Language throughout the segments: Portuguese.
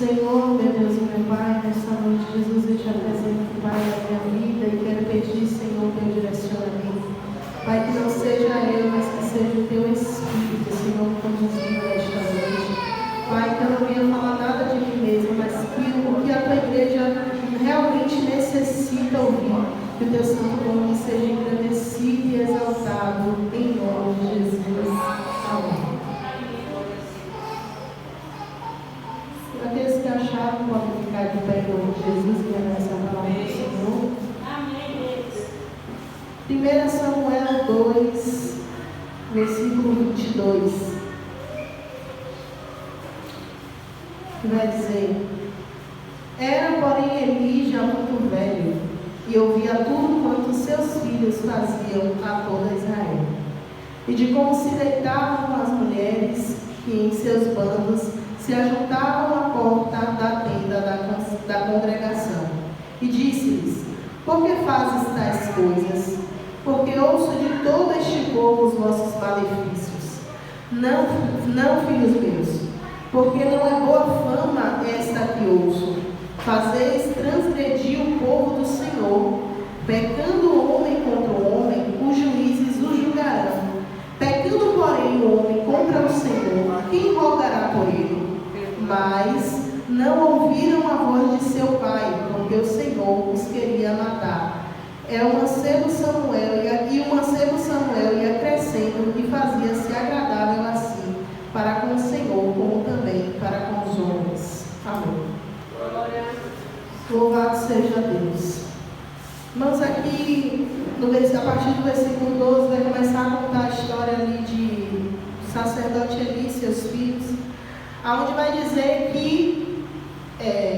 Senhor, meu Deus e meu Pai, nesta noite, Jesus, eu te apresento, Pai, a minha vida e quero pedir, Senhor, teu direcionamento. Pai, que não seja eu, mas que seja o teu Espírito, Senhor, conduzindo nesta noite. Pai, que eu não venha falar nada de mim mesmo, mas que o que a tua igreja realmente necessita ouvir, que o teu santo nome seja engrandecido e exaltado, em nome de Jesus. Amém. Aqueles que acharam podem ficar de pé em nome de Jesus e agradecer a palavra do Senhor. Amém. 1 Samuel 2, versículo 22, que vai dizer: Era, porém, Eli já muito velho, e ouvia tudo quanto seus filhos faziam a toda Israel, e de como se deitavam com as mulheres que em seus bandos se ajuntavam à porta da tenda da congregação. E disse-lhes: Por que fazes tais coisas? Porque ouço de todo este povo os vossos malefícios. Não, filhos meus, porque não é boa fama esta que ouço. Fazeis transgredir o povo do Senhor, pecando homem contra o homem, os juízes o julgarão. Pecando, porém, o homem contra o Senhor, quem rogará por ele? Mas não ouviram a voz de seu pai, porque o Senhor os queria matar. O mancebo Samuel ia crescendo e fazia-se agradável assim, para com o Senhor, como também para com os homens. Amém. Louvado seja Deus. Irmãos, aqui, a partir do versículo 12, vai começar a contar a história ali de sacerdote Eli e seus filhos, aonde vai dizer que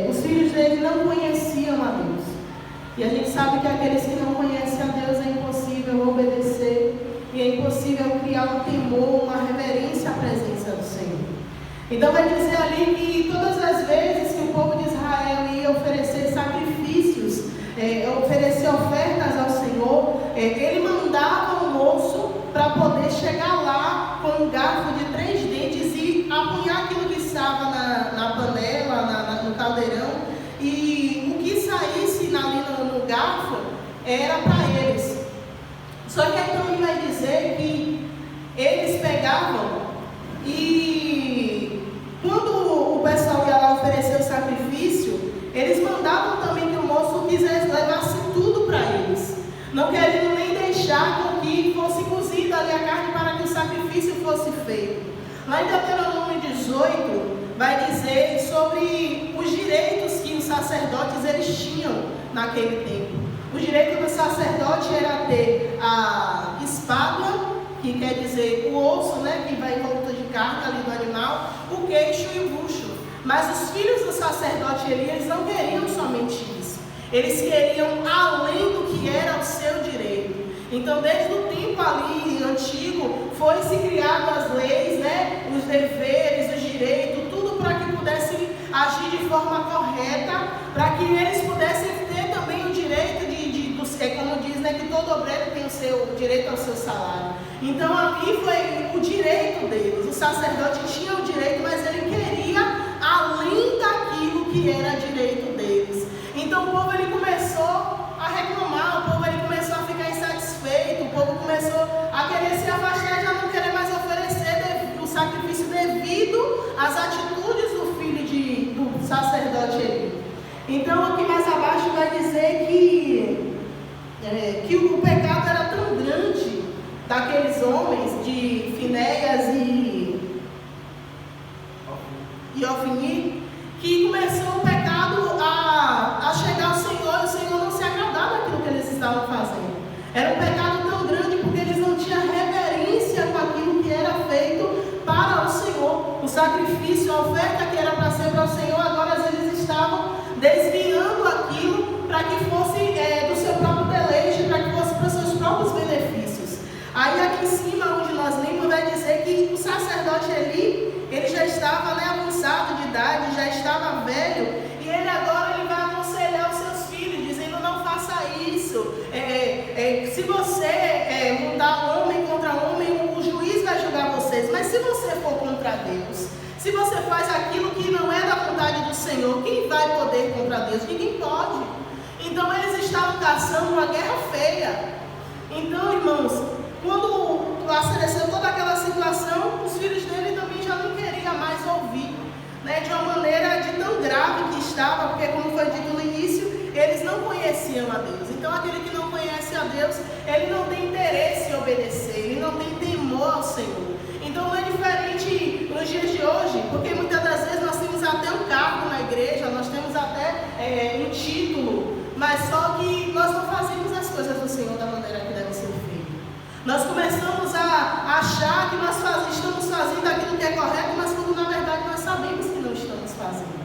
os filhos dele não conheciam a Deus. E a gente sabe que aqueles que não conhecem a Deus é impossível obedecer e é impossível criar um temor, uma reverência à presença do Senhor. Então vai dizer ali que todas as vezes que o povo de Israel ia oferecer sacrifícios, oferecer ofertas ao Senhor, ele mandava um moço para poder chegar lá com um garfo de 3 dentes e apunhar aquilo que estava na panela, no caldeirão, e o que saísse ali no garfo era para eles. Só que então ele vai dizer que eles pegavam e quando o pessoal ia lá oferecer o sacrifício, eles mandavam também que o moço levasse tudo para eles, não querendo nem deixar com que fosse cozida ali a carne para que o sacrifício fosse feito. Lá em Deuteronômio 18 vai dizer sobre os direitos que os sacerdotes eles tinham naquele tempo. O direito do sacerdote era ter a espádua, que quer dizer o osso, né, que vai em volta de carne ali do animal, o queixo e o bucho. Mas os filhos do sacerdote Eli, eles não queriam somente isso. Eles queriam além do que era o seu direito. Então, desde o tempo ali antigo, foi-se criado as leis, né, os deveres, os direitos, tudo para que pudessem agir de forma correta, para que eles pudessem ter também o direito como diz, né, que todo obreiro tem o seu direito ao seu salário. Então, ali foi o direito deles. O sacerdote tinha o direito, mas ele queria além daquilo que era direito deles. Então, o povo ele começou a reclamar, o povo ele começou a ficar insatisfeito, o povo começou a querer se afastar, já não querer mais oferecer o sacrifício devido às atitudes do filho do sacerdote Eli. Então, aqui mais abaixo vai dizer que o pecado era tão grande daqueles homens de Finéias e Ofni, que começou o pecado a chegar ao Senhor, e o Senhor não se agradava daquilo que eles estavam fazendo. Era um pecado tão grande porque eles não tinham reverência com aquilo que era feito para o Senhor. O sacrifício, a oferta que era para ser para o Senhor, agora eles estavam desviando aquilo para que fosse do seu próprio deleite, para que fosse para os seus próprios benefícios. Aí aqui em cima, onde nós lemos, vai dizer que o sacerdote Eli, ele já estava avançado de idade, já estava velho, e ele agora vai aconselhar os seus filhos, dizendo: não faça isso. Se você mudar homem contra homem, o juiz vai julgar vocês. Mas se você for contra Deus, se você faz aquilo que não é da vontade do do Senhor, quem vai poder contra Deus? Ninguém pode. Então eles estavam caçando uma guerra feia. Então, irmãos, quando aconteceu toda aquela situação, os filhos dele também já não queriam mais ouvir, né, de uma maneira de tão grave que estava, porque como foi dito no início, eles não conheciam a Deus. Então aquele que não conhece a Deus, ele não tem interesse em obedecer, ele não tem temor ao Senhor. Então não é diferente nos dias de hoje, porque muitas das vezes nós temos até um cargo na igreja, nós temos até um título, mas só que nós não fazemos as coisas do Senhor da maneira que deve ser feita. Nós começamos a achar que nós estamos fazendo aquilo que é correto, mas quando na verdade nós sabemos que não estamos fazendo.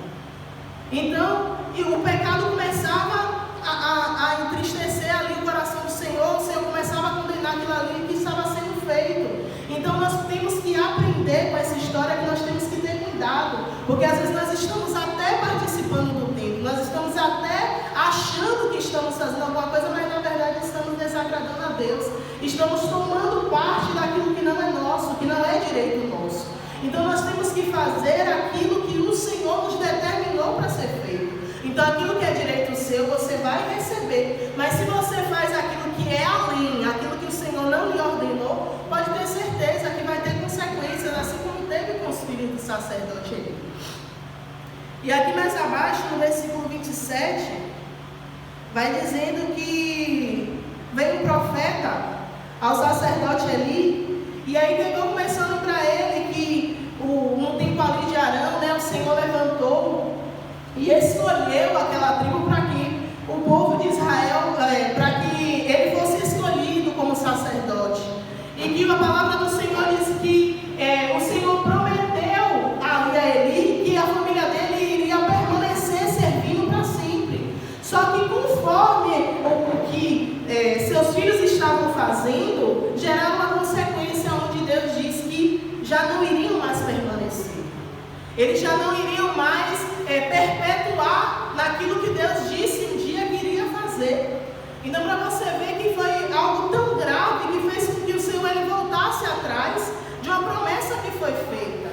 Então, o pecado começava a entristecer ali o coração do Senhor, o Senhor começava a condenar aquilo ali que estava sendo feito. Então nós temos que aprender com essa história que nós temos que ter cuidado, porque às vezes nós estamos até participando do templo, nós estamos até achando que estamos fazendo alguma coisa, mas na verdade estamos desagradando a Deus, estamos tomando parte daquilo que não é nosso, que não é direito nosso. Então nós temos que fazer aquilo que o Senhor nos determinou para ser feito. Então aquilo que é direito seu, você vai receber. Mas se você faz aquilo que é além, aquilo que o Senhor não lhe ordenou, pode ter certeza que vai ter consequências, assim como teve com os filhos do sacerdote Eli. E aqui mais abaixo, no versículo 27, vai dizendo que veio um profeta ao sacerdote Eli, e aí pegou começando para ele que no tempo ali de Arão, né, o Senhor levantou e escolheu aquela tribo para que o povo de Israel, para que ele fosse escolhido como sacerdote. E que a palavra do Senhor diz que o Senhor prometeu ali a Eli que a família dele iria permanecer servindo para sempre. Só que conforme o que seus filhos estavam fazendo, gerava uma consequência onde Deus diz que já não iriam mais permanecer. Eles já não iriam mais perpetuar naquilo que Deus disse um dia que iria fazer. Então, para você ver que foi algo tão grave que fez com que o Senhor ele voltasse atrás de uma promessa que foi feita.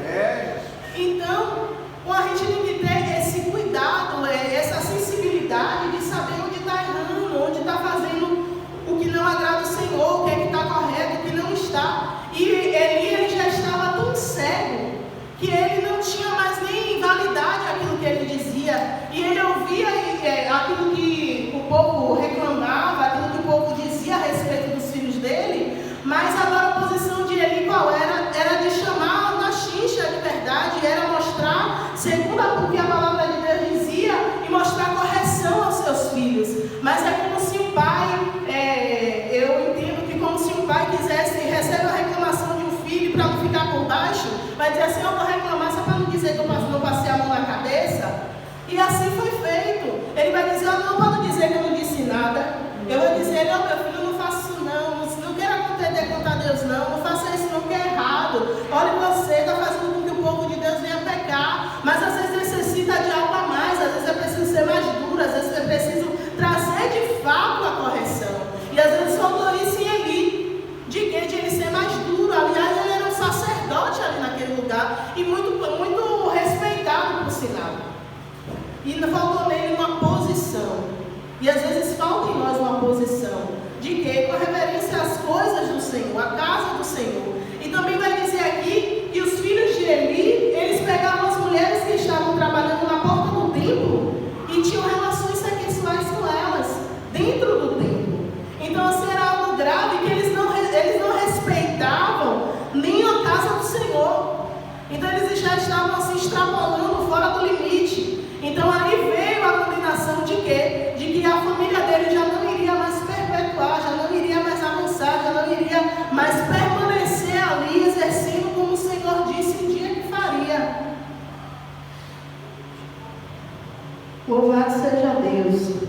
Então, a gente tem que ter esse cuidado, essa sensibilidade de saber onde está errando, onde está fazendo o que não agrada o Senhor, o que é que está correto, o que não está. E ele já estava tão cego que ele não tinha mais nem validade aquilo que ele dizia, e ele ouvia aquilo que o povo reclamava, aquilo que o povo dizia a respeito dos filhos dele, mas agora a posição de Eli qual era? Era de chamar na chincha de verdade, era mostrar, segundo o que a palavra de Deus dizia, e mostrar correção aos seus filhos. Mas é como se o pai, eu entendo que como se o pai quisesse, recebe a reclamação de um filho para não ficar por baixo, vai dizer assim, eu vou reclamar só para não dizer que eu não passei a mão na cabeça. E assim foi feito. Ele vai dizer, não, para não dizer que eu não disse nada. Eu vou dizer, não, meu filho, não faça isso não quero atender contra Deus não faça isso não, que é errado. Olha, você está fazendo com que o povo de Deus venha pecar, mas às vezes necessita de algo a mais, às vezes é preciso ser mais duro, às vezes é preciso trazer de fato a correção. E às vezes faltou isso em Eli, de ele ser mais duro. Aliás, ele era um sacerdote ali naquele lugar, e muito respeitado por sinal. E faltou nele uma posição. E às vezes falta em nós uma posição. De quê? Com reverência às coisas do Senhor, à casa do Senhor. E também vai dizer aqui que os filhos de Eli, eles pegavam as mulheres que estavam trabalhando na porta do templo e tinham relações sexuais com elas, dentro do templo. Então assim era algo grave, que eles não respeitavam nem a casa do Senhor. Então eles já estavam assim extrapolando fora do limite. Então ali veio a condenação de quê? De que a família dele já não iria mais perpetuar, já não iria mais avançar, já não iria mais permanecer ali exercendo como o Senhor disse um dia que faria. Louvado seja Deus.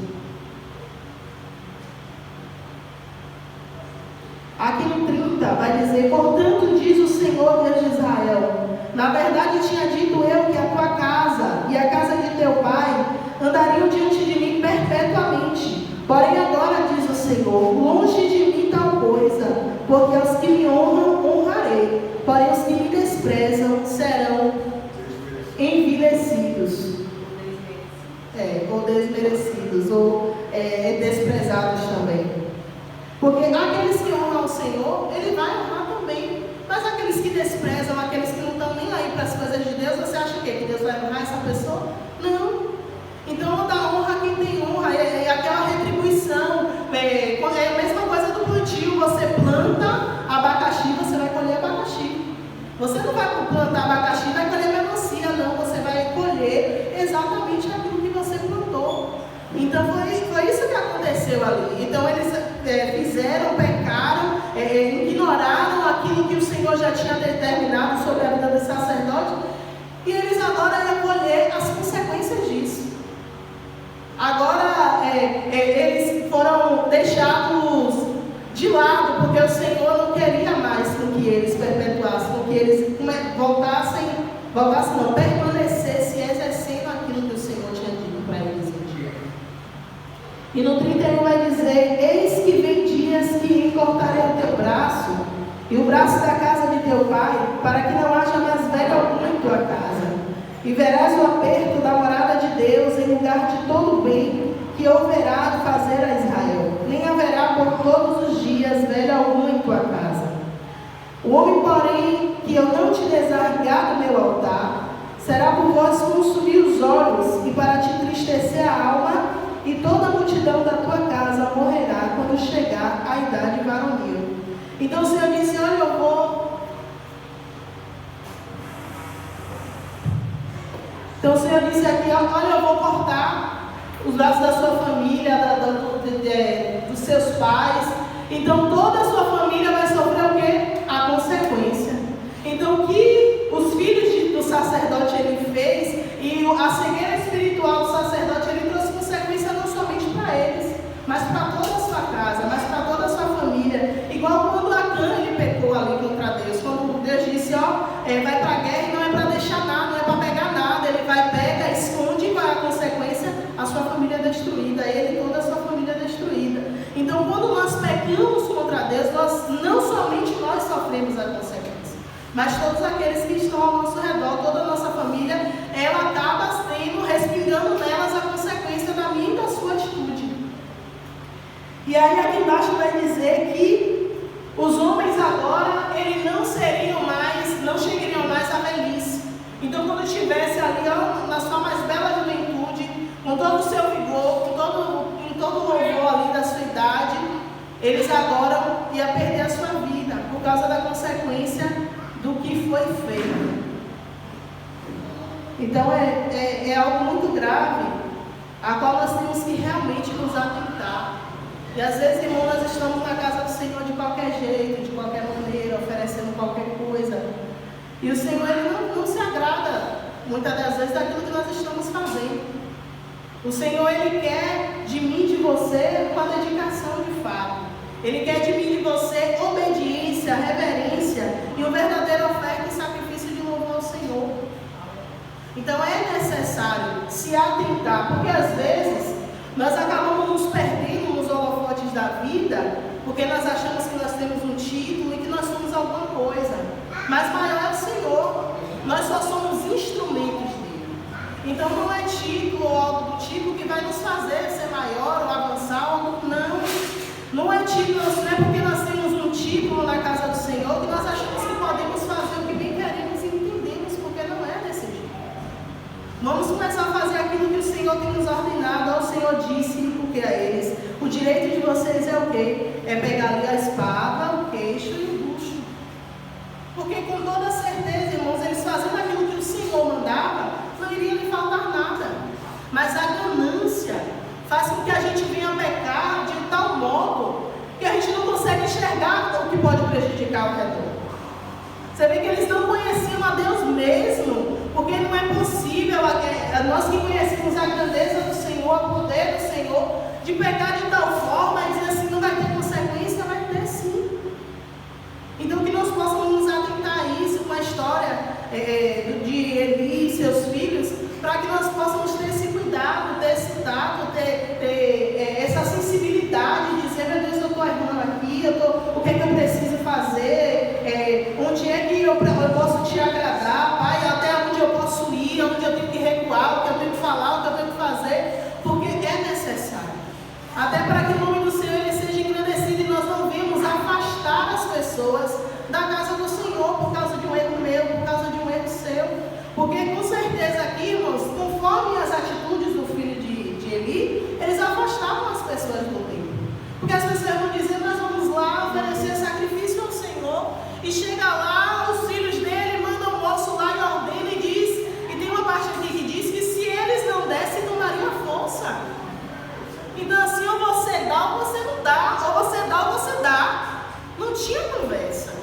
Aqui no 30 vai dizer, portanto diz o Senhor Deus de Israel, na verdade tinha dito eu que a tua casa e a casa de teu pai andariam diante de mim perpetuamente. Porém agora diz o Senhor, longe de mim tal coisa, porque aos que me honram, honrarei, porém os que me desprezam serão envilecidos. desmerecidos, ou desprezados também. Porque aqueles que honram ao Senhor, Ele vai honrar também. Mas aqueles que desprezam, aqueles que não estão nem aí para as coisas de Deus, você acha o quê? Que Deus vai honrar essa pessoa? Não. Então, dá honra a quem tem honra, é aquela retribuição. É a mesma coisa do plantio. Você planta abacaxi, você vai colher abacaxi. Você não vai plantar abacaxi e vai colher melancia, não. Você vai colher exatamente aquilo que você plantou. Então, foi isso que aconteceu ali. Então, eles fizeram, pecaram, ignoraram aquilo que o Senhor já tinha determinado sobre a vida do sacerdote. E eles agora iam colher as consequências disso. Agora, eles foram deixados de lado, porque o Senhor não queria mais com que eles perpetuassem, com que eles permanecessem exercendo aquilo que o Senhor tinha dito para eles um dia. E no 31 vai dizer: eis que vem dias que cortarei o teu braço e o braço da casa de teu pai, para que não haja mais velho algum em tua casa. E verás o aperto da morada de Deus em lugar de todo o bem que houverá de fazer a Israel. Nem haverá por todos os dias velho algum em tua casa. O homem, porém, que eu não te desarregar do meu altar, será por vós consumir os olhos e para te entristecer a alma, e toda a multidão da tua casa morrerá quando chegar a idade varonil. Então o Senhor disse: olha, eu vou... Então o Senhor disse aqui: olha, eu vou cortar os braços da sua família, dos seus pais. Então toda a sua família vai sofrer o quê? A consequência. Então o que os filhos do sacerdote ele fez, e a cegueira espiritual do sacerdote, ele trouxe consequência não somente para eles, mas para toda a sua casa, mas para toda a sua família. Igual quando Acã ele pecou ali contra Deus, quando Deus disse: vai para a guerra e não é para deixar nada, não é para pegar nada. Ele vai, pega, esconde, e qual é a consequência? A sua família é destruída, ele e toda a sua família é destruída. Então, quando nós pecamos contra Deus, não somente nós sofremos a consequência, mas todos aqueles que estão ao nosso redor, toda a nossa família, ela acaba respingando nelas a consequência da minha e da sua atitude. E aí aqui embaixo vai dizer que os homens agora, eles não chegariam mais à velhice. Então, quando estivesse ali na sua mais bela juventude, com todo o seu vigor, com todo o louvor ali da sua idade, eles agora iam perder a sua vida por causa da consequência do que foi feito. Então é algo muito grave, a qual nós temos que realmente nos atentar. E às vezes, irmãos, nós estamos na casa do Senhor de qualquer jeito, de qualquer maneira, oferecendo qualquer coisa. E o Senhor ele não se agrada, muitas das vezes, daquilo que nós estamos fazendo. O Senhor ele quer de mim e de você uma dedicação de fato. Ele quer de mim e de você obediência, reverência e uma verdadeira oferta e sacrifício de louvor ao Senhor. Então é necessário se atentar, porque às vezes nós acabamos nos perdendo nos holofotes da vida, porque nós achamos que nós temos um título e que nós somos alguma coisa, mas maior é o Senhor. Nós só somos instrumentos dele. Então não é título ou algo do tipo que vai nos fazer ser maior ou avançar, não é título, não é porque nós temos um título na casa do Senhor que nós achamos que podemos fazer o que bem queremos e entendemos, porque não é desse jeito. Vamos começar a fazer aquilo que o Senhor tem nos ordenado. O Senhor disse o que a eles: o direito de vocês é o quê? É pegar ali a espada, o queixo e o bucho. Porque com toda certeza, irmãos, eles fazendo aquilo que o Senhor mandava, não iria lhe faltar nada. Mas a ganância faz com que a gente venha pecar de tal modo que a gente não consegue enxergar o que pode prejudicar o redor. Você vê que eles não conheciam a Deus mesmo, porque não é possível, nós que conhecemos a grandeza do Senhor, o poder do Senhor, de pecar de tal forma e dizer assim: não vai ter consequência. Vai ter sim. Então que nós possamos nos atentar a isso, com a história de Eli e seus filhos, para que nós possamos ter esse cuidado, ter esse tato, ter essa sensibilidade de dizer: meu Deus, eu estou errando aqui, o que é que eu preciso fazer, onde é que eu posso te agradar, Pai, até onde eu posso ir, onde eu tenho que recuar, o que eu tenho que falar, o que eu tenho que fazer, porque para que o nome do Senhor ele seja engrandecido e nós não vemos afastar as pessoas da casa do Senhor por causa de um erro meu, por causa de um erro seu. Porque com certeza aqui, irmãos, conforme as atitudes do filho de Eli, eles afastavam as pessoas do templo. Porque as pessoas vão dizer, nós vamos lá oferecer sacrifício ao Senhor, e chega lá, os filhos dele mandam o moço lá e ordena e diz, e tem uma parte aqui que diz que se eles não dessem, tomaria força. Então assim, ou você dá ou você não dá, ou você dá ou você dá. Não tinha conversa.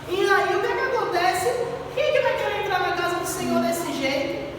E aí o que acontece? Quem é que vai querer entrar na casa do Senhor desse jeito?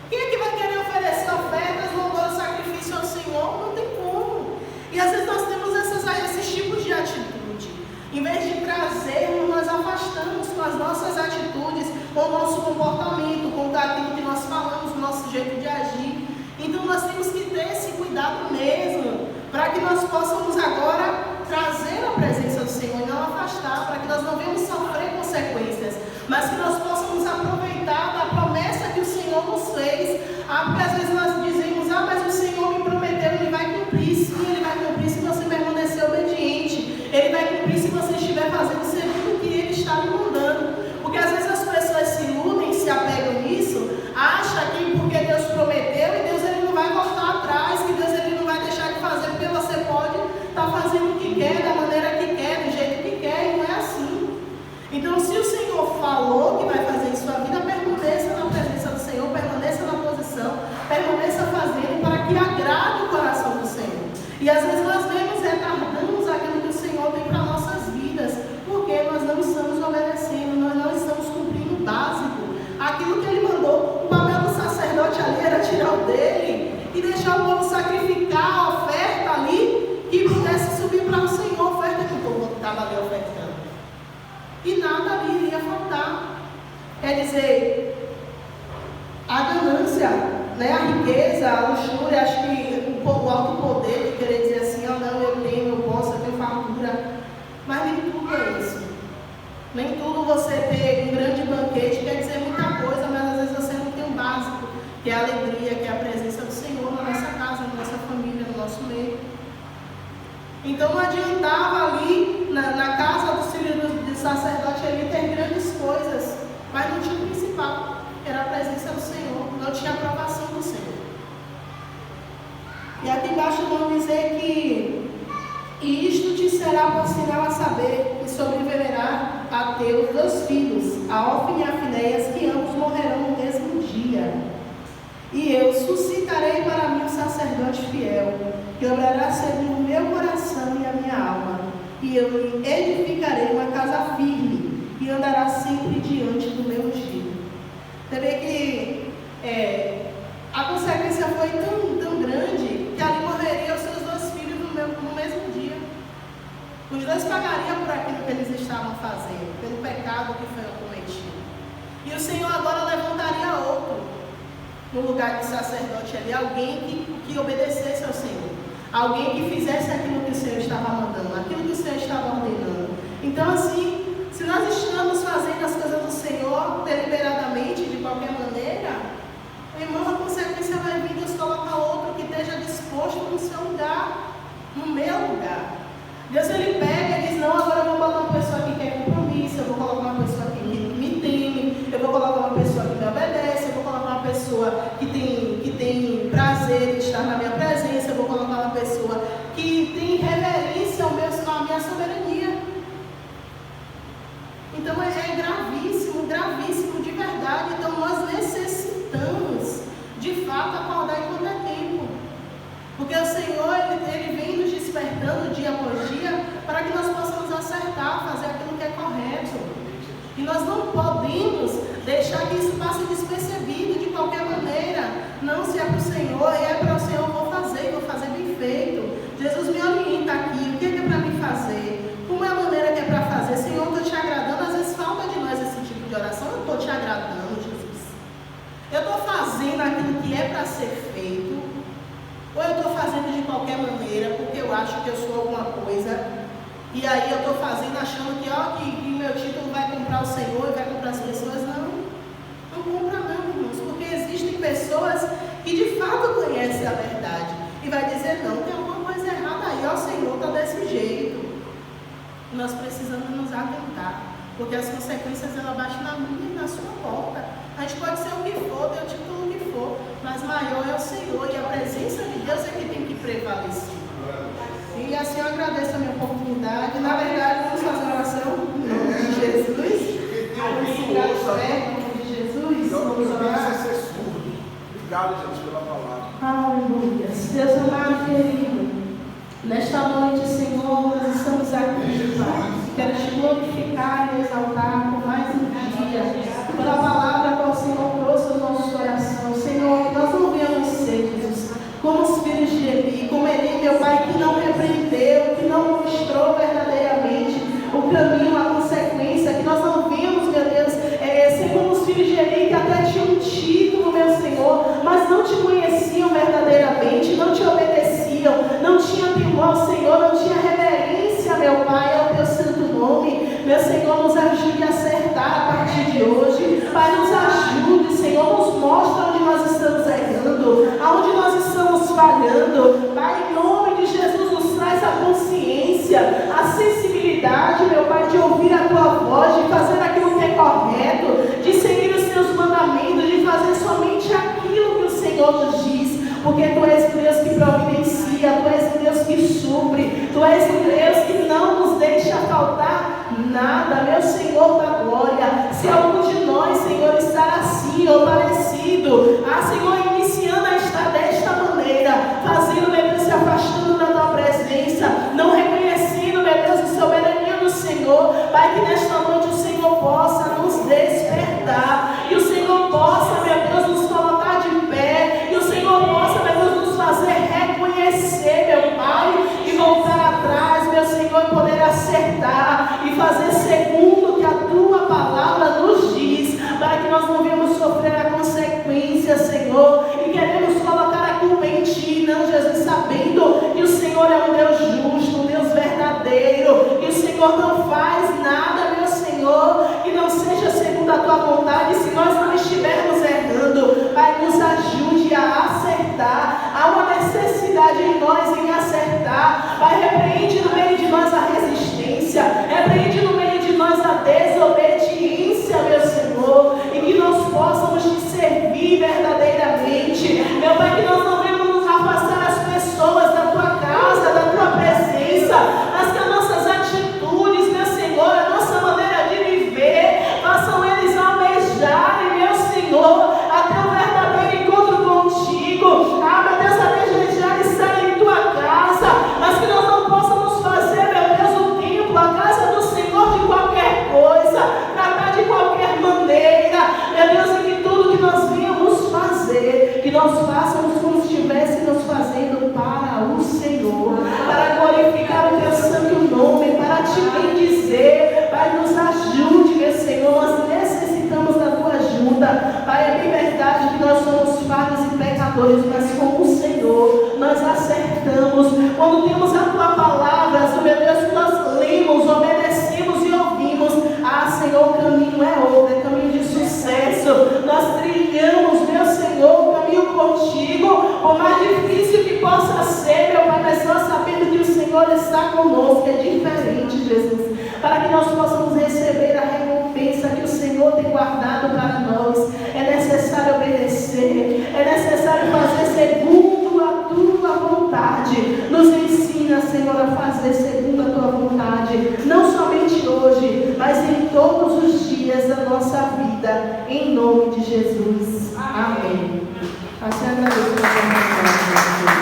Quem é que vai querer oferecer ofertas, louvor, sacrifício ao Senhor? Não tem como. E às vezes nós temos esses tipos de atitude. Em vez de trazermos, nós afastamos com as nossas atitudes, com o nosso comportamento, com aquilo que nós falamos, o nosso jeito de agir. Então nós temos que ter esse cuidado mesmo, para que nós possamos agora trazer a presença do Senhor e não afastar, para que nós não venhamos sofrer consequências, mas que nós possamos aproveitar da promessa que o Senhor nos fez. Porque às vezes nós dizemos, mas o Senhor me prometeu, Ele vai cumprir. Sim, Ele vai cumprir se você permanecer obediente. Ele vai cumprir se você estiver fazendo segundo o que Ele está lhe mandando. Porque às vezes as pessoas se iludem, se apegam nisso, acham que porque Deus prometeu e Deus ele não vai voltar atrás, que Deus ele não vai deixar de fazer, porque você pode estar fazendo o que quer, da maneira que quer, do jeito que quer, e não é assim. Então, se o Senhor falou que vai fazer em sua vida, permaneça na presença do Senhor, permaneça na posição, permaneça fazendo para que agrade o coração do Senhor. E às vezes nós mesmos retardamos aquilo que o Senhor tem para nossas vidas, porque nós não estamos obedecendo, nós não estamos cumprindo o básico. Aquilo que Ele mandou, o papel do sacerdote ali era tirar o dele e deixar o povo sacrificar a oferta ali e pudesse subir para o Senhor, a oferta que o povo estava ali ofertando. E nada ali iria faltar. Quer dizer, a ganância, né, a riqueza, a luxúria, acho que o alto poder de querer dizer assim, não, eu tenho, eu posso, eu tenho fartura, mas nem tudo é isso. Nem tudo você ter um grande banquete quer dizer muita coisa, mas às vezes você não tem um básico, que é a alegria, que é a presença do Senhor na nossa casa, na nossa família, no nosso meio. Então não adiantava ali, na casa do filho do sacerdote, ali ter grandes coisas, mas não tinha o principal, que era a presença do Senhor, não tinha a aprovação do Senhor. E aqui embaixo vamos dizer que e isto te será por sinal a saber que sobreviverá a teus 2 filhos, a Ofni e a Finéias, que ambos morrerão no mesmo dia. E eu suscitarei para mim um sacerdote fiel, que obrará segundo o meu coração e a minha alma. E eu lhe edificarei uma casa firme, e andará sempre diante do meu ungido. Você vê que a consequência foi tão grande, que ali morreria os seus 2 filhos no mesmo dia. Os 2 pagariam por aquilo que eles estavam fazendo, pelo pecado que foi cometido. E o Senhor agora levantaria outro no lugar de sacerdote ali, alguém que obedecesse ao Senhor, alguém que fizesse aquilo que o Senhor estava mandando, aquilo que o Senhor estava ordenando. Então assim, se nós estamos fazendo as coisas do Senhor deliberadamente, de qualquer maneira, irmão, a consequência vai vir, Deus coloca outro que esteja disposto no seu lugar, no meu lugar. Deus ele pega e diz, não, agora eu vou colocar uma pessoa que quer compromisso, eu vou colocar uma pessoa que me teme, eu vou colocar uma pessoa que me obedece, eu vou colocar uma pessoa que tem prazer de estar na minha presença, eu vou colocar uma pessoa que tem reverência à minha soberania. Então é gravíssimo, gravíssimo de verdade. Então nós necessitamos de fato acordar enquanto é tempo. Porque o Senhor, ele vem nos despertando dia após dia para que nós possamos acertar, fazer aquilo que é correto. E nós não podemos deixar que isso passe despercebido de qualquer maneira. Não, se é para o Senhor, e é para o Senhor, eu vou fazer bem feito. Jesus me orienta aqui, o que é para mim fazer? Como é a maneira que é para fazer? Senhor, eu estou te agradando. Às vezes falta de nós esse tipo de oração. Eu estou te agradando, Jesus. Eu estou fazendo aquilo que é para ser feito. Ou eu estou fazendo de qualquer maneira, porque eu acho que eu sou alguma coisa, e aí eu estou fazendo achando que meu título vai comprar o Senhor e vai comprar as pessoas. Não compra não, irmãos, porque existem pessoas que de fato conhecem a verdade, e vai dizer, não, tem alguma coisa errada aí, ó Senhor, está desse jeito. Nós precisamos nos atentar, porque as consequências ela batem na minha e na sua porta. A gente pode ser o que for, ter o título que for, mas maior é o Senhor, e a presença de Deus é que tem que prevalecer. E assim eu agradeço a minha oportunidade. Na verdade, vamos fazer uma oração em nome de Jesus. Vamos ficar de pé em nome de Jesus. Vamos orar. Obrigado, Jesus, pela palavra. Aleluia. Deus amado, querido, nesta noite, Senhor, nós estamos aqui, Pai. Quero te glorificar e exaltar por mais um dia, pela palavra que o Senhor trouxe ao nosso coração. Senhor, nós não viemos ser, Jesus, como os filhos de Eli, como Eli, meu Pai, que não repreendeu, que não mostrou verdadeiramente o caminho, a consequência, que nós não vimos, meu Deus, ser como os filhos de Eli, que até tinham um título, meu Senhor, mas não te conheciam verdadeiramente, não te obedeciam, não tinham temor ao Senhor, não tinha reverência, meu Pai, ao teu santo nome. Meu Senhor, nos ajude a acertar a partir de hoje. Pai, nos ajude, Senhor, nos mostra onde nós estamos errando, aonde nós estamos falhando. Pai, em nome de Jesus, nos traz a consciência, a sensibilidade, meu Pai, de ouvir a tua voz, de fazer aquilo que é correto, de seguir os teus mandamentos, de fazer somente aquilo que o Senhor nos diz, porque tu és o Deus que providencia, tu és o Deus que supre, tu és o Deus que não nos deixa faltar nada, meu Senhor da glória. Se algum de nós, Senhor, está assim ou parecido, Senhor, iniciando a estar desta maneira, fazendo, meu Deus, se afastando da tua presença, não reconhecendo, meu Deus, a soberania do Senhor, Pai, que nesta noite o Senhor possa nos despertar, e o Senhor possa, meu Deus, nos colocar de pé, e o Senhor possa, meu Deus, nos fazer reconhecer, meu Pai, e voltar atrás, meu Senhor, e poder acertar e fazer segundo o que a tua palavra nos diz, para que nós não venhamos sofrer a consequência, Senhor, e queremos colocar a culpa em ti, não, Jesus, sabendo que o Senhor é um Deus justo, um Deus verdadeiro, e o Senhor não faz nada, meu Senhor, que não seja segundo a tua vontade. Se nós não estivermos errando, Pai, nos ajude a acertar. Há uma necessidade em nós em acertar. Pai, repreende no meio de nós a resistência, repreende no meio de nós a desobediência, meu Senhor, e que nós possamos te servir verdadeiramente, meu Pai, que nós não venhamos nos afastar as pessoas da tua casa, da tua presença, mas que as nossas atitudes, meu Senhor, a nossa maneira de viver, façam eles almejarem, meu Senhor, até o verdadeiro encontro contigo. Meu Deus, a desejar estar em tua casa, mas que nós não possamos fazer, meu Deus, o templo, a casa do Senhor, de qualquer coisa, tratar de qualquer maneira, meu Deus, e que tudo que nós venhamos fazer, que nós façamos como se estivéssemos fazendo para o Senhor, para glorificar o teu santo nome, para te bendizer. Pai, nos ajude, meu Senhor, nós necessitamos da tua ajuda. Pai, é bem verdade que nós somos falhos e pecadores, mas com o Senhor nós acertamos. Quando temos a tua palavra, meu Deus, que nós lemos, obedecemos e ouvimos, Senhor, o caminho é outro, é caminho de sucesso. Nós trilhamos, meu Senhor, o caminho contigo, por mais difícil que possa ser, meu Pai, mas nós sabendo que o Senhor está conosco, é diferente, Jesus, para que nós possamos receber a recompensa que o Senhor tem guardado para nós. É necessário obedecer, é necessário fazer segundo a tua vontade. Nos ensina, Senhor, a fazer segundo a tua vontade, não somente hoje, mas em todos os dias da nossa vida, em nome de Jesus. Amém. Assim agradeço.